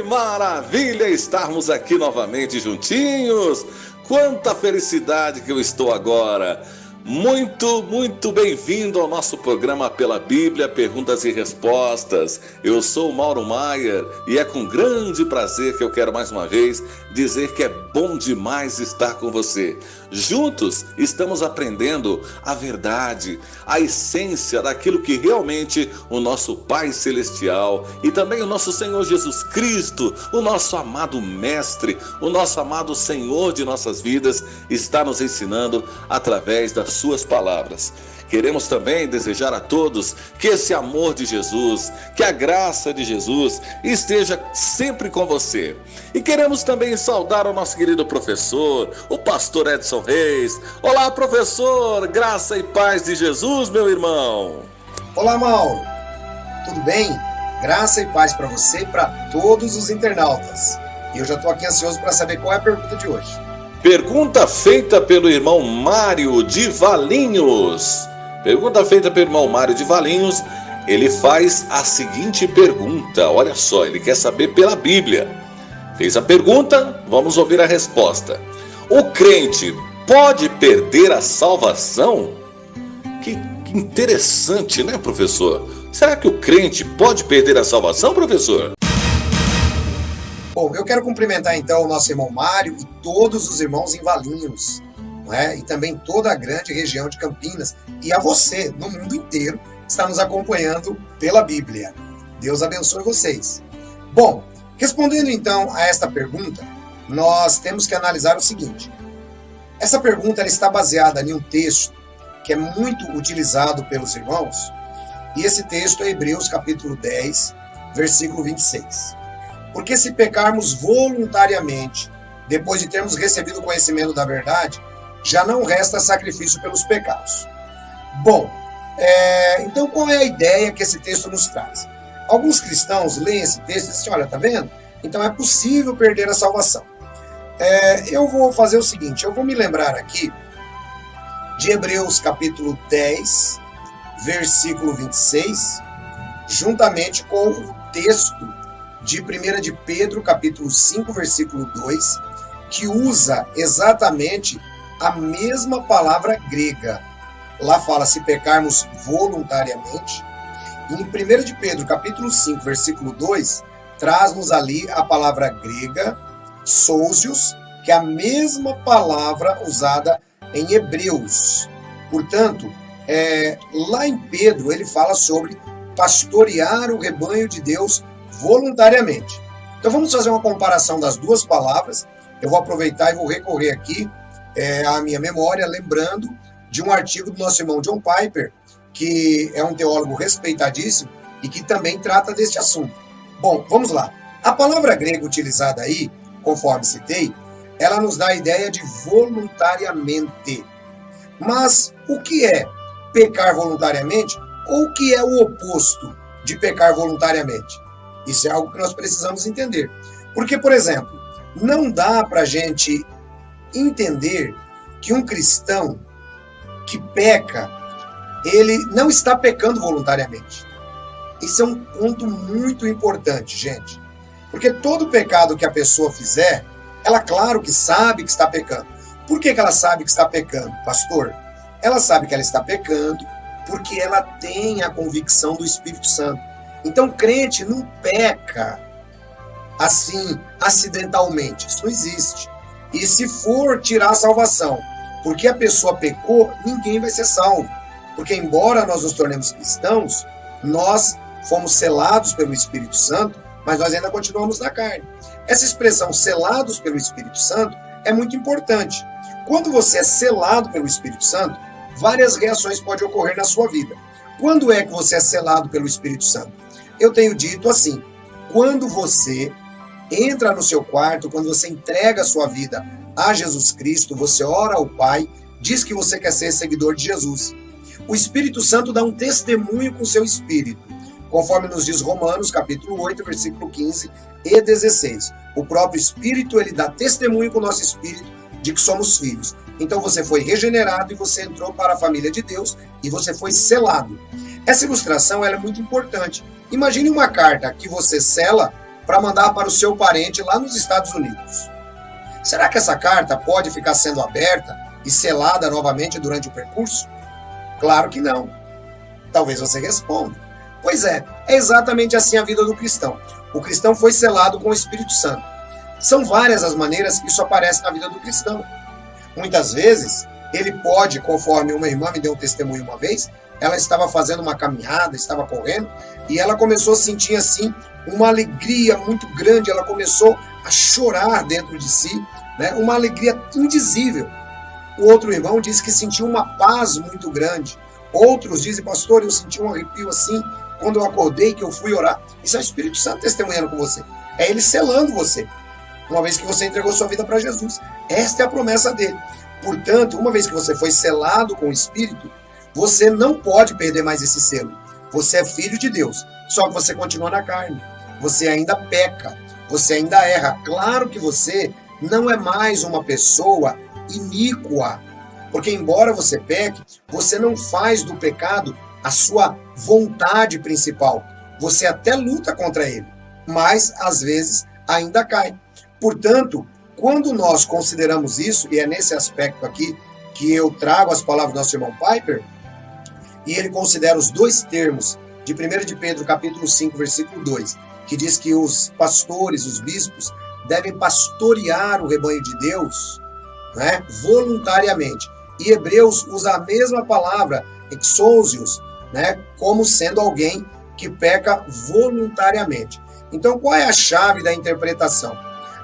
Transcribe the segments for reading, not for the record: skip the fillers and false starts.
maravilha estarmos aqui novamente juntinhos! Quanta felicidade que eu estou agora! Muito bem-vindo ao nosso programa Pela Bíblia, Perguntas e Respostas. Eu sou o Mauro Maier e é com grande prazer que eu quero mais uma vez dizer que é bom demais estar com você. Juntos estamos aprendendo a verdade, a essência daquilo que realmente o nosso Pai Celestial e também o nosso Senhor Jesus Cristo, o nosso amado Mestre, o nosso amado Senhor de nossas vidas, está nos ensinando através das suas palavras. Queremos também desejar a todos que esse amor de Jesus, que a graça de Jesus esteja sempre com você. E queremos também saudar o nosso querido professor, o pastor Edson Reis. Olá, professor, graça e paz de Jesus, meu irmão. Olá, Mauro. Tudo bem? Graça e paz para você e para todos os internautas. E eu já estou aqui ansioso para saber qual é a pergunta de hoje. Pergunta feita pelo irmão Mário de Valinhos. Pergunta feita pelo irmão Mário de Valinhos. Ele faz a seguinte pergunta. Olha só, ele quer saber pela Bíblia. Fez a pergunta, vamos ouvir a resposta. O crente pode perder a salvação? Que interessante, né, professor? Será que o crente pode perder a salvação, professor? Bom, eu quero cumprimentar então o nosso irmão Mário e todos os irmãos em Valinhos, não é? E também toda a grande região de Campinas e a você, no mundo inteiro, que está nos acompanhando pela Bíblia. Deus abençoe vocês. Bom, respondendo então a esta pergunta, nós temos que analisar o seguinte. Essa pergunta ela está baseada em um texto que é muito utilizado pelos irmãos, e esse texto é Hebreus capítulo 10, versículo 26. Porque se pecarmos voluntariamente, depois de termos recebido o conhecimento da verdade, já não resta sacrifício pelos pecados. Bom, então qual é a ideia que esse texto nos traz? Alguns cristãos leem esse texto e dizem, olha, tá vendo? Então é possível perder a salvação. Eu vou fazer o seguinte, eu vou me lembrar aqui de Hebreus capítulo 10, versículo 26, juntamente com o texto de 1 de Pedro, capítulo 5, versículo 2, que usa exatamente a mesma palavra grega. Lá fala, se pecarmos voluntariamente. E em 1 de Pedro, capítulo 5, versículo 2, traz-nos ali a palavra grega, sósios, que é a mesma palavra usada em Hebreus. Portanto, lá em Pedro, ele fala sobre pastorear o rebanho de Deus voluntariamente. Então vamos fazer uma comparação das duas palavras. Eu vou aproveitar e vou recorrer aqui à minha memória, lembrando de um artigo do nosso irmão John Piper, que é um teólogo respeitadíssimo e que também trata deste assunto. Bom, vamos lá. A palavra grega utilizada aí, conforme citei, ela nos dá a ideia de voluntariamente. Mas o que é pecar voluntariamente ou o que é o oposto de pecar voluntariamente? Isso é algo que nós precisamos entender. Porque, por exemplo, não dá para a gente entender que um cristão que peca, ele não está pecando voluntariamente. Isso é um ponto muito importante, gente. Porque todo pecado que a pessoa fizer, ela, claro que sabe que está pecando. Por que ela sabe que está pecando, pastor? Ela sabe que ela está pecando porque ela tem a convicção do Espírito Santo. Então, crente não peca assim, acidentalmente. Isso não existe. E se for tirar a salvação, porque a pessoa pecou, ninguém vai ser salvo. Porque, embora nós nos tornemos cristãos, nós fomos selados pelo Espírito Santo, mas nós ainda continuamos na carne. Essa expressão, selados pelo Espírito Santo, é muito importante. Quando você é selado pelo Espírito Santo, várias reações podem ocorrer na sua vida. Quando é que você é selado pelo Espírito Santo? Eu tenho dito assim, quando você entra no seu quarto, quando você entrega a sua vida a Jesus Cristo, você ora ao Pai, diz que você quer ser seguidor de Jesus. O Espírito Santo dá um testemunho com o seu espírito, conforme nos diz Romanos, capítulo 8, versículo 15 e 16. O próprio Espírito, ele dá testemunho com o nosso espírito de que somos filhos. Então você foi regenerado e você entrou para a família de Deus e você foi selado. Essa ilustração ela é muito importante. Imagine uma carta que você sela para mandar para o seu parente lá nos Estados Unidos. Será que essa carta pode ficar sendo aberta e selada novamente durante o percurso? Claro que não. Talvez você responda. Pois é exatamente assim a vida do cristão. O cristão foi selado com o Espírito Santo. São várias as maneiras que isso aparece na vida do cristão. Muitas vezes, ele pode, conforme uma irmã me deu um testemunho uma vez, ela estava fazendo uma caminhada, estava correndo, e ela começou a sentir assim uma alegria muito grande, ela começou a chorar dentro de si, né? Uma alegria indizível. O outro irmão disse que sentiu uma paz muito grande. Outros dizem, pastor, eu senti um arrepio assim quando eu acordei, que eu fui orar. Isso é o Espírito Santo testemunhando com você. É ele selando você, uma vez que você entregou sua vida para Jesus. Esta é a promessa dele. Portanto, uma vez que você foi selado com o Espírito, você não pode perder mais esse selo. Você é filho de Deus, só que você continua na carne. Você ainda peca, você ainda erra. Claro que você não é mais uma pessoa iníqua, porque embora você peque, você não faz do pecado a sua vontade principal. Você até luta contra ele, mas às vezes ainda cai. Portanto, quando nós consideramos isso, e é nesse aspecto aqui que eu trago as palavras do nosso irmão Piper, e ele considera os dois termos de 1 de Pedro, capítulo 5, versículo 2, que diz que os pastores, os bispos, devem pastorear o rebanho de Deus, né, voluntariamente. E Hebreus usa a mesma palavra, exousios, né, como sendo alguém que peca voluntariamente. Então, qual é a chave da interpretação?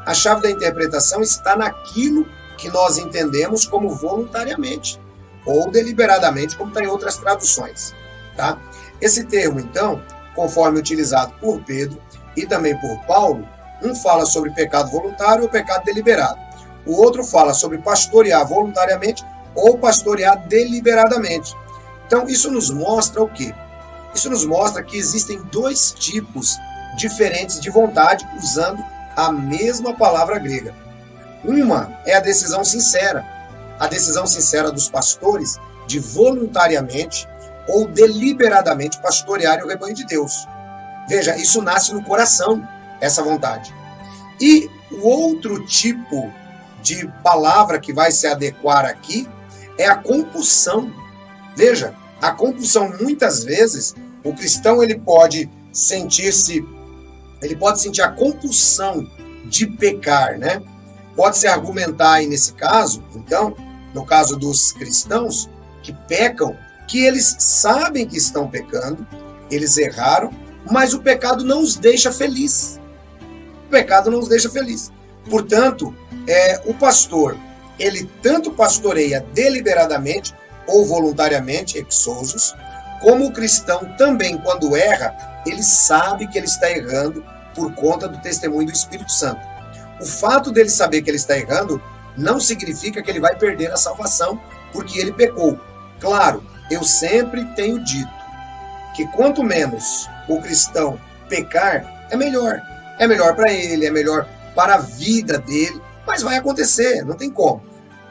A chave da interpretação está naquilo que nós entendemos como voluntariamente, ou deliberadamente, como está em outras traduções. Tá? Esse termo, então, conforme utilizado por Pedro e também por Paulo, um fala sobre pecado voluntário ou pecado deliberado. O outro fala sobre pastorear voluntariamente ou pastorear deliberadamente. Então, isso nos mostra o quê? Isso nos mostra que existem dois tipos diferentes de vontade usando a mesma palavra grega. Uma é a decisão sincera dos pastores de voluntariamente ou deliberadamente pastorear o rebanho de Deus. Veja, isso nasce no coração, essa vontade. E o outro tipo de palavra que vai se adequar aqui é a compulsão. Veja, a compulsão, muitas vezes, o cristão ele pode sentir a compulsão de pecar, né? Pode-se argumentar aí nesse caso, então, no caso dos cristãos que pecam, que eles sabem que estão pecando, eles erraram, mas o pecado não os deixa felizes. O pecado não os deixa felizes. Portanto, o pastor, ele tanto pastoreia deliberadamente ou voluntariamente, exousios, como o cristão também, quando erra, ele sabe que ele está errando por conta do testemunho do Espírito Santo. O fato dele saber que ele está errando não significa que ele vai perder a salvação porque ele pecou. Claro, eu sempre tenho dito que quanto menos o cristão pecar, é melhor. É melhor para ele, é melhor para a vida dele, mas vai acontecer, não tem como.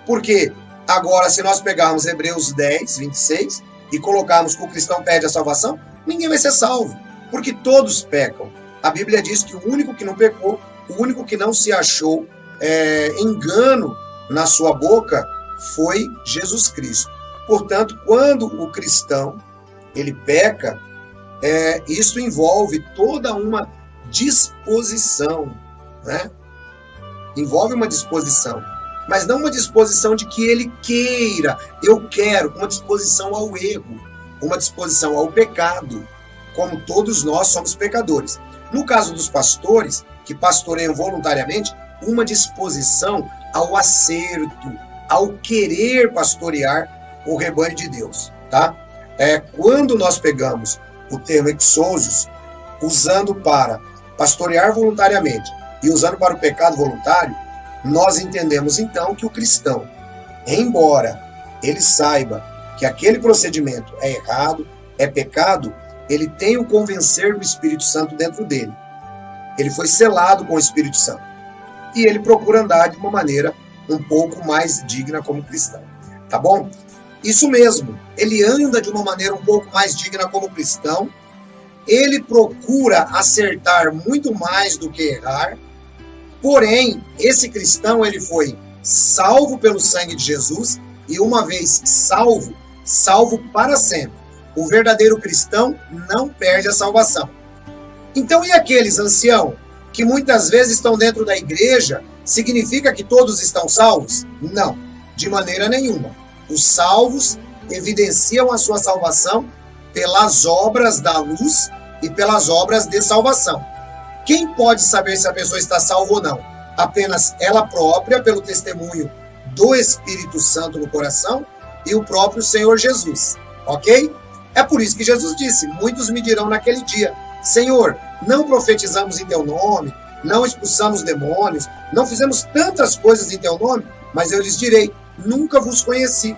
Porque agora, se nós pegarmos Hebreus 10, 26 e colocarmos que o cristão perde a salvação, ninguém vai ser salvo, porque todos pecam. A Bíblia diz que o único que não pecou, o único que não se achou engano na sua boca foi Jesus Cristo. Portanto, quando o cristão ele peca, isso envolve toda uma disposição, né? Envolve uma disposição, mas não uma disposição de que ele queira, eu quero, uma disposição ao erro, uma disposição ao pecado, como todos nós somos pecadores. No caso dos pastores, que pastoreiam voluntariamente, uma disposição ao acerto, ao querer pastorear o rebanho de Deus, tá? Quando nós pegamos o termo exousios, usando para pastorear voluntariamente e usando para o pecado voluntário, nós entendemos então que o cristão, embora ele saiba que aquele procedimento é errado, é pecado, ele tem o convencer do Espírito Santo dentro dele. Ele foi selado com o Espírito Santo. E ele procura andar de uma maneira um pouco mais digna como cristão. Tá bom? Isso mesmo. Ele anda de uma maneira um pouco mais digna como cristão, ele procura acertar muito mais do que errar. Porém, esse cristão, ele foi salvo pelo sangue de Jesus e uma vez salvo, salvo para sempre. O verdadeiro cristão não perde a salvação. Então, e aqueles, ancião, que muitas vezes estão dentro da igreja, significa que todos estão salvos? Não, de maneira nenhuma. Os salvos evidenciam a sua salvação pelas obras da luz e pelas obras de salvação. Quem pode saber se a pessoa está salva ou não? Apenas ela própria, pelo testemunho do Espírito Santo no coração e o próprio Senhor Jesus, ok? É por isso que Jesus disse, muitos me dirão naquele dia, Senhor, não profetizamos em teu nome, não expulsamos demônios, não fizemos tantas coisas em teu nome, mas eu lhes direi, nunca vos conheci.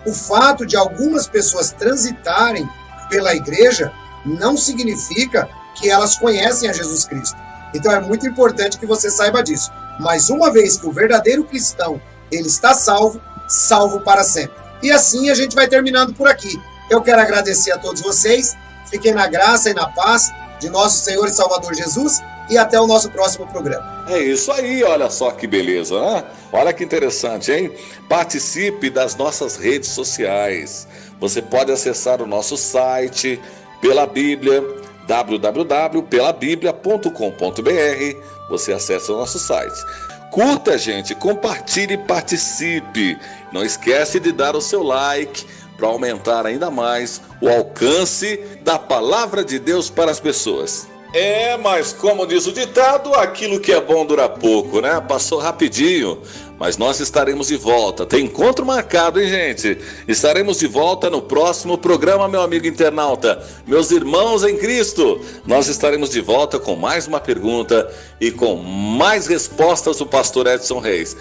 O fato de algumas pessoas transitarem pela igreja não significa que elas conhecem a Jesus Cristo. Então é muito importante que você saiba disso. Mas uma vez que o verdadeiro cristão, ele está salvo, salvo para sempre. E assim a gente vai terminando por aqui. Eu quero agradecer a todos vocês. Fiquem na graça e na paz de nosso Senhor e Salvador Jesus e até o nosso próximo programa. É isso aí, olha só que beleza, né? Olha que interessante, hein? Participe das nossas redes sociais. Você pode acessar o nosso site pela Bíblia, www.pelabiblia.com.br. Você acessa o nosso site. Curta, gente, compartilhe e participe. Não esquece de dar o seu like para aumentar ainda mais o alcance da palavra de Deus para as pessoas. Mas como diz o ditado, aquilo que é bom dura pouco, né? Passou rapidinho, mas nós estaremos de volta. Tem encontro marcado, hein, gente? Estaremos de volta no próximo programa, meu amigo internauta. Meus irmãos em Cristo, nós estaremos de volta com mais uma pergunta e com mais respostas do pastor Edson Reis.